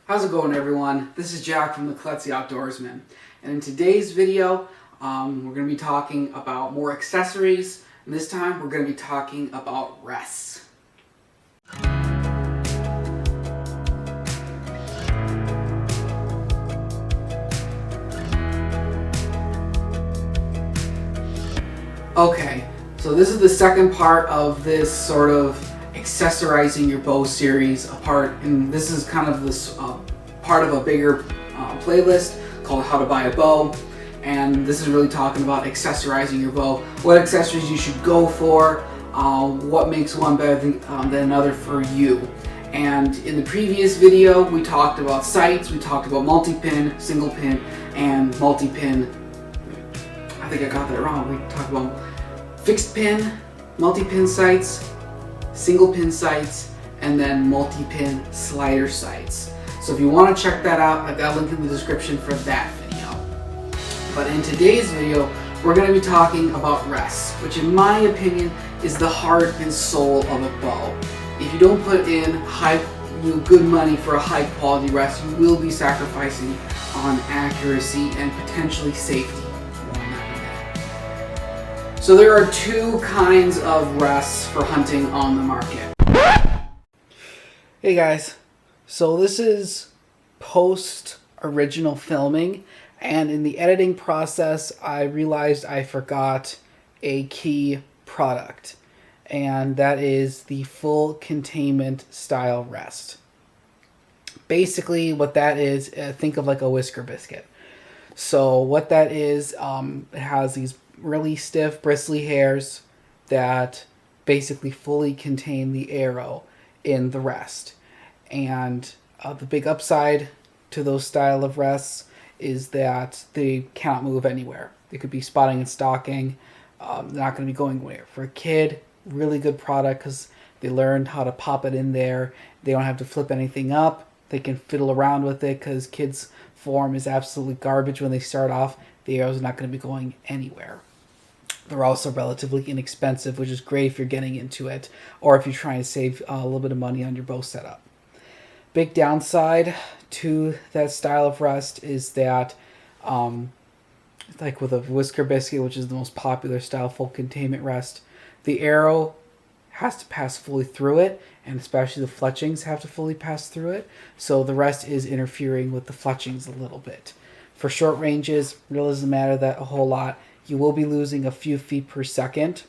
How's it going, everyone? This is Jack from the Klutzy Outdoorsman, and in today's video we're going to be talking about more accessories, and this time we're going to be talking about rests. Okay, so this is the second part of this sort of accessorizing your bow series and this is kind of this part of a bigger playlist called How to Buy a Bow, and this is really talking about accessorizing your bow, what accessories you should go for, what makes one better than another for you. And in the previous video we talked about sights, we talked about multi-pin, single pin, and multi-pin. I think I got that wrong. We talked about fixed pin, multi-pin sights, single pin sights, and then multi-pin slider sights. So if you want to check that out, I've got a link in the description for that video. But in today's video, we're going to be talking about rests, which in my opinion is the heart and soul of a bow. If you don't put in good money for a high quality rest, you will be sacrificing on accuracy and potentially safety. So there are two kinds of rests for hunting on the market. Hey guys, so this is post original filming, and in the editing process I realized I forgot a key product, and that is the full containment style rest. Basically what that is, think of like a whisker biscuit. So what that is, it has these really stiff bristly hairs that basically fully contain the arrow in the rest. And the big upside to those style of rests is that they cannot move anywhere. They could be spotting and stalking. They're not going to be going anywhere. For a kid, really good product because they learned how to pop it in there. They don't have to flip anything up. They can fiddle around with it because kids' form is absolutely garbage when they start off. The arrows are not going to be going anywhere. They're also relatively inexpensive, which is great if you're getting into it or if you're trying to save a little bit of money on your bow setup. Big downside to that style of rest is that, like with a whisker biscuit, which is the most popular style full containment rest, the arrow has to pass fully through it, and especially the fletchings have to fully pass through it. So the rest is interfering with the fletchings a little bit. For short ranges, it really doesn't matter that a whole lot. You will be losing a few feet per second,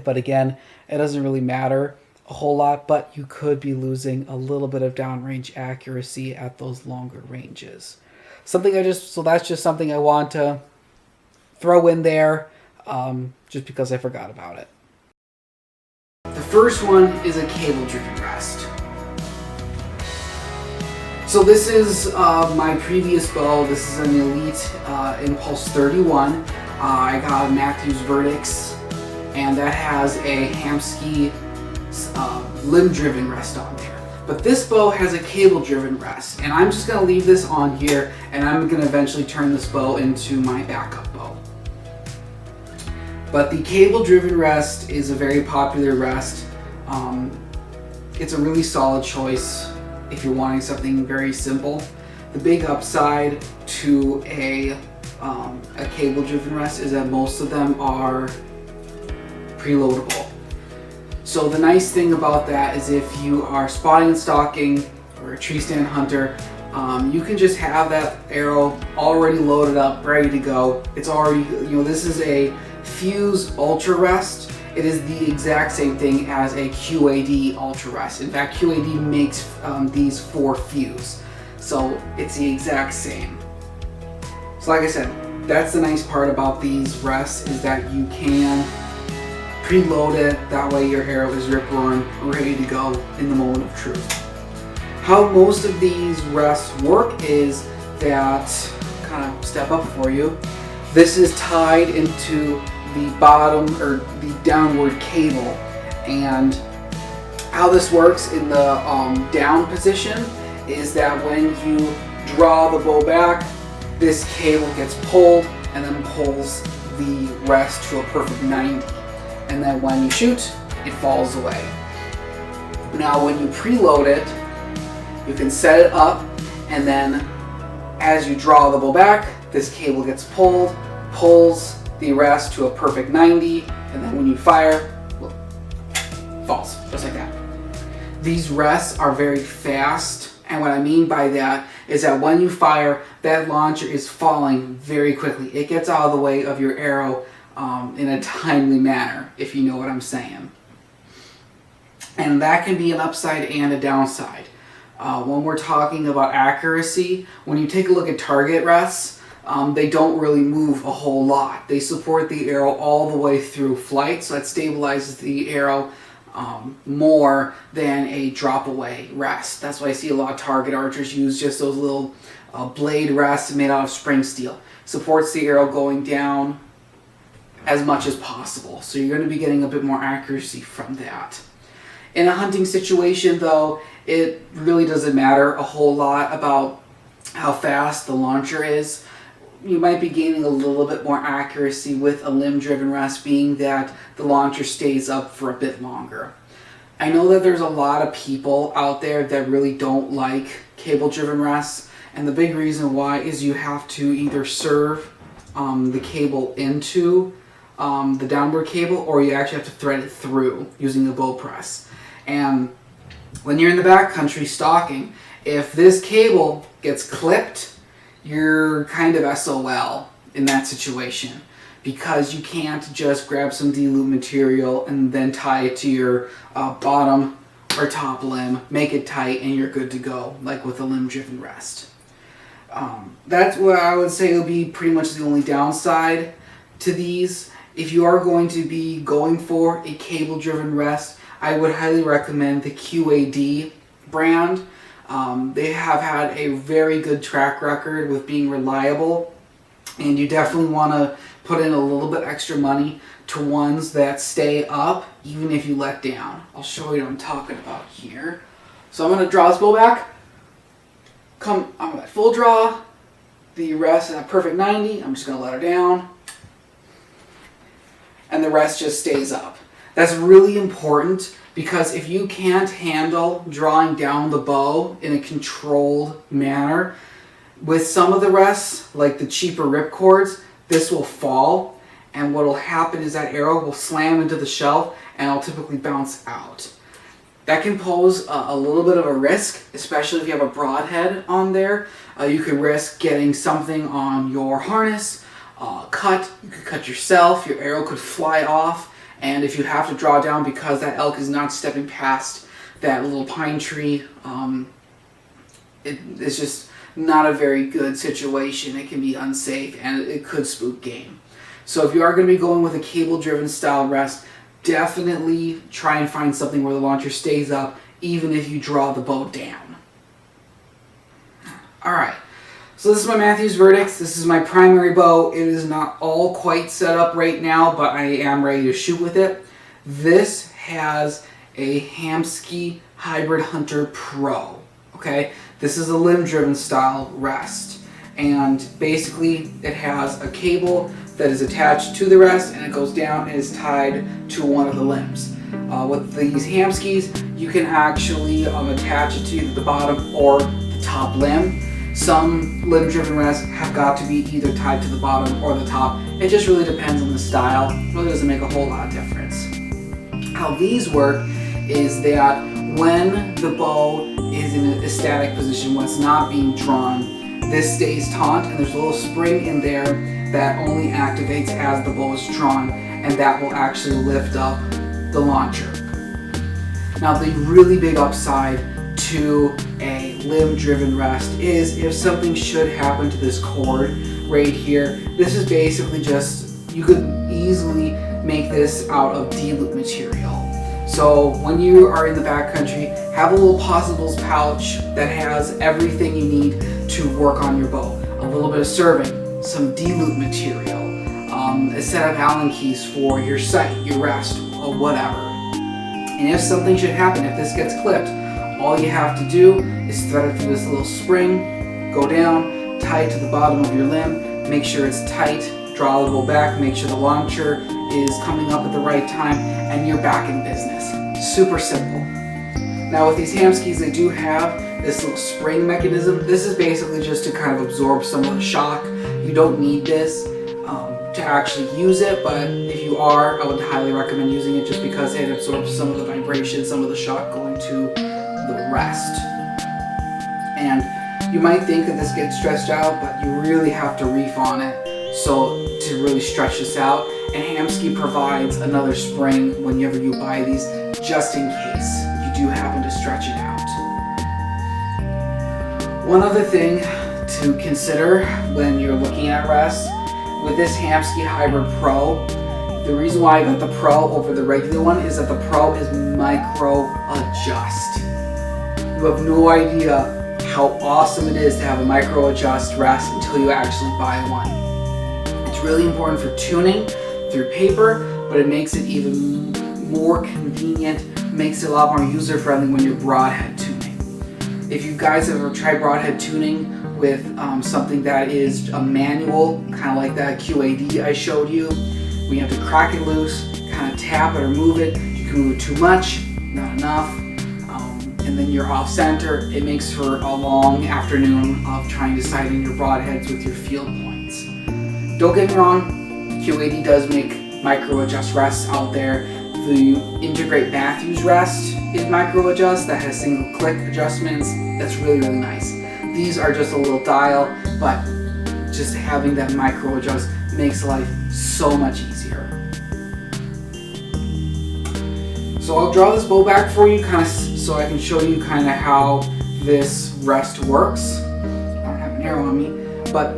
but again, it doesn't really matter a whole lot, but you could be losing a little bit of downrange accuracy at those longer ranges. So that's just something I want to throw in there, just because I forgot about it. The first one is a cable-driven rest. So this is my previous bow. This is an Elite Impulse 31. I got a Matthews Verdicts, and that has a Hamskea limb-driven rest on there. But this bow has a cable-driven rest, and I'm just going to leave this on here, and I'm going to eventually turn this bow into my backup bow. But the cable-driven rest is a very popular rest. It's a really solid choice if you're wanting something very simple. The big upside to a cable-driven rest is that most of them are preloadable. So the nice thing about that is if you are spotting and stalking or a tree stand hunter, you can just have that arrow already loaded up, ready to go. It's already, this is a Fuse Ultra Rest. It is the exact same thing as a QAD Ultra Rest. In fact, QAD makes these for Fuse. So it's the exact same. So like I said, that's the nice part about these rests, is that you can preload it. That way your arrow is rip-roaring, ready to go in the moment of truth. How most of these rests work is that, kind of step up for you, this is tied into the bottom or the downward cable, and how this works in the down position is that when you draw the bow back, this cable gets pulled and then pulls the rest to a perfect 90, and then when you shoot, it falls away. Now when you preload it, You can set it up, and then as you draw the bow back, this cable gets pulled, pulls the arrest to a perfect 90, and then when you fire, falls, just like that. These rests are very fast, and what I mean by that is that when you fire, that launcher is falling very quickly. It gets out of the way of your arrow in a timely manner, if you know what I'm saying. And that can be an upside and a downside. When we're talking about accuracy, when you take a look at target rests, they don't really move a whole lot. They support the arrow all the way through flight, so that stabilizes the arrow more than a drop away rest. That's why I see a lot of target archers use just those little blade rests made out of spring steel. Supports the arrow going down as much as possible, so you're going to be getting a bit more accuracy from that. In a hunting situation though, it really doesn't matter a whole lot about how fast the launcher is. You might be gaining a little bit more accuracy with a limb-driven rest, being that the launcher stays up for a bit longer. I know that there's a lot of people out there that really don't like cable-driven rests, and the big reason why is you have to either serve the cable into the downward cable, or you actually have to thread it through using a bow press. And when you're in the backcountry stalking, if this cable gets clipped, you're kind of SOL in that situation, because you can't just grab some D-loop material and then tie it to your bottom or top limb, make it tight, and you're good to go, like with a limb-driven rest. That's what I would say will be pretty much the only downside to these. If you are going to be going for a cable-driven rest, I would highly recommend the QAD brand. They have had a very good track record with being reliable, and you definitely want to put in a little bit extra money to ones that stay up even if you let down. I'll show you what I'm talking about here. So I'm going to draw this bow back, I'm at full draw, the rest at a perfect 90, I'm just going to let her down, and the rest just stays up. That's really important, because if you can't handle drawing down the bow in a controlled manner, with some of the rests, like the cheaper ripcords, this will fall, and what will happen is that arrow will slam into the shelf and it'll typically bounce out. That can pose a little bit of a risk, especially if you have a broadhead on there. You could risk getting something on your harness, you could cut yourself, your arrow could fly off. And if you have to draw down because that elk is not stepping past that little pine tree, it's just not a very good situation. It can be unsafe, and it could spook game. So if you are going to be going with a cable-driven style rest, definitely try and find something where the launcher stays up, even if you draw the bow down. Alright, so this is my Matthews Verdicts. This is my primary bow. It is not all quite set up right now, but I am ready to shoot with it. This has a Hamskea Hybrid Hunter Pro. Okay, this is a limb-driven style rest, and basically it has a cable that is attached to the rest, and it goes down and is tied to one of the limbs. With these Hamskeas, you can actually attach it to either the bottom or the top limb. Some limb-driven rests have got to be either tied to the bottom or the top. It just really depends on the style. It really doesn't make a whole lot of difference. How these work is that when the bow is in a static position, when it's not being drawn, this stays taut, and there's a little spring in there that only activates as the bow is drawn, and that will actually lift up the launcher. Now, the really big upside to a limb-driven rest is if something should happen to this cord right here. This is basically just, you could easily make this out of D-loop material. So when you are in the backcountry, have a little possibles pouch that has everything you need to work on your bow. A little bit of serving, some D-loop material, a set of Allen keys for your sight, your rest, or whatever. And if something should happen, if this gets clipped, all you have to do is thread it through this little spring, go down, tie it to the bottom of your limb, make sure it's tight, draw the bow back, make sure the launcher is coming up at the right time, and you're back in business. Super simple. Now with these Hamskeas, they do have this little spring mechanism. This is basically just to kind of absorb some of the shock. You don't need this to actually use it, but if you are, I would highly recommend using it just because it absorbs some of the vibration, some of the shock going to the rest. And you might think that this gets stretched out, but you really have to reef on it so to really stretch this out. And Hamskea provides another spring whenever you buy these, just in case you do happen to stretch it out. One other thing to consider when you're looking at rests, with this Hamskea Hybrid Pro, the reason why I got the Pro over the regular one is that the Pro is micro adjust. You have no idea how awesome it is to have a micro adjust rest until you actually buy one. It's really important for tuning through paper, but it makes it even more convenient, makes it a lot more user friendly when you're broadhead tuning. If you guys have ever tried broadhead tuning with something that is a manual, kind of like that QAD I showed you, we have to crack it loose, kind of tap it or move it. You can move it too much, not enough, and then you're off center. It makes for a long afternoon of trying to sighten your broadheads with your field points. Don't get me wrong, QAD does make micro adjust rests out there. The Integrate Matthews rest is micro adjust that has single click adjustments. That's really, really nice. These are just a little dial, but just having that micro adjust makes life so much easier. So I'll draw this bow back for you, kind of, so I can show you kind of how this rest works. I don't have an arrow on me, but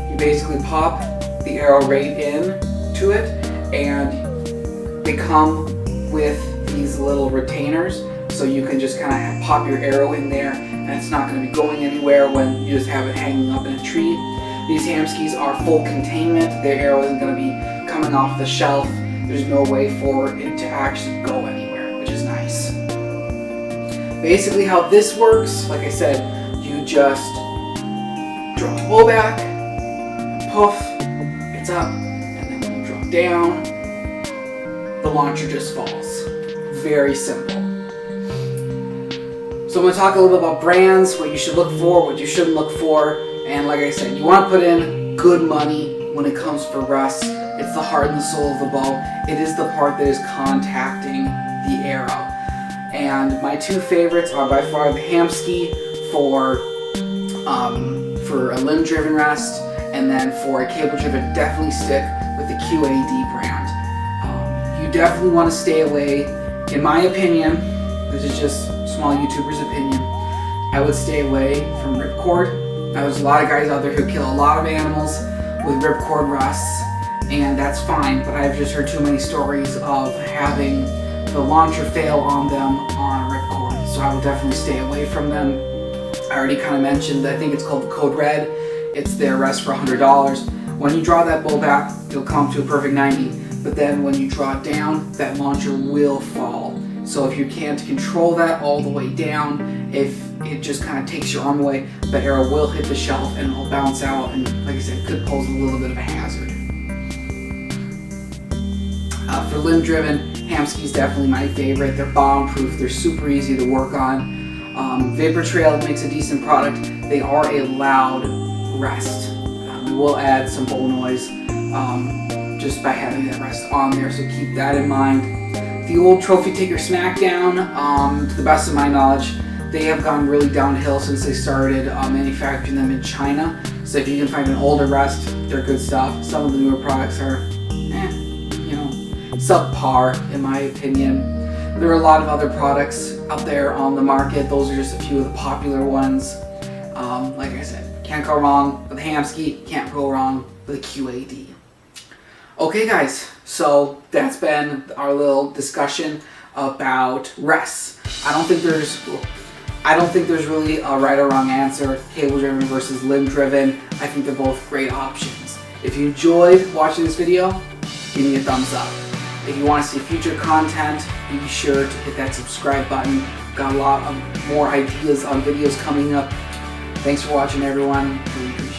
you basically pop the arrow right in to it, and they come with these little retainers, so you can just kind of pop your arrow in there, and it's not going to be going anywhere when you just have it hanging up in a tree. These Hamskeas are full containment. Their arrow isn't going to be coming off the shelf. There's no way for it to actually go anywhere, which is nice. Basically how this works, like I said, you just draw the bow back, poof, it's up, and then when you draw down, the launcher just falls. Very simple. So I'm going to talk a little bit about brands, what you should look for, what you shouldn't look for, and like I said, you want to put in good money when it comes for rests. It's the heart and the soul of the bow. It is the part that is contacting the arrow. And my two favorites are by far the Hamskea for a limb-driven rest, and then for a cable-driven, definitely stick with the QAD brand. You definitely want to stay away, in my opinion, this is just small YouTuber's opinion, I would stay away from ripcord. There's a lot of guys out there who kill a lot of animals with ripcord rests, and that's fine, but I've just heard too many stories of having the launcher fail on them on ripcord, so I would definitely stay away from them. I already kind of mentioned, I think it's called the Code Red. It's their rest for $100. When you draw that bow back, it'll come to a perfect 90, but then when you draw it down, that launcher will fall. So if you can't control that all the way down, if it just kind of takes your arm away, the arrow will hit the shelf and it'll bounce out, and like I said, could pose a little bit of a hazard. For limb-driven, Hamskea is definitely my favorite. They're bomb-proof, they're super easy to work on. Vapor Trail makes a decent product. They are a loud rest. We will add some bow noise just by having that rest on there, so keep that in mind. The old Trophy Taker Smackdown, to the best of my knowledge, they have gone really downhill since they started manufacturing them in China. So if you can find an older rest, they're good stuff. Some of the newer products are, subpar in my opinion. There are a lot of other products out there on the market. Those are just a few of the popular ones. Like I said, can't go wrong with Hamskea, can't go wrong with QAD. Okay guys, so that's been our little discussion about rests. I don't think there's really a right or wrong answer, cable driven versus limb driven. I think they're both great options. If you enjoyed watching this video, give me a thumbs up. If you want to see future content, be sure to hit that subscribe button. Got a lot of more ideas on videos coming up. Thanks for watching everyone. Really appreciate it.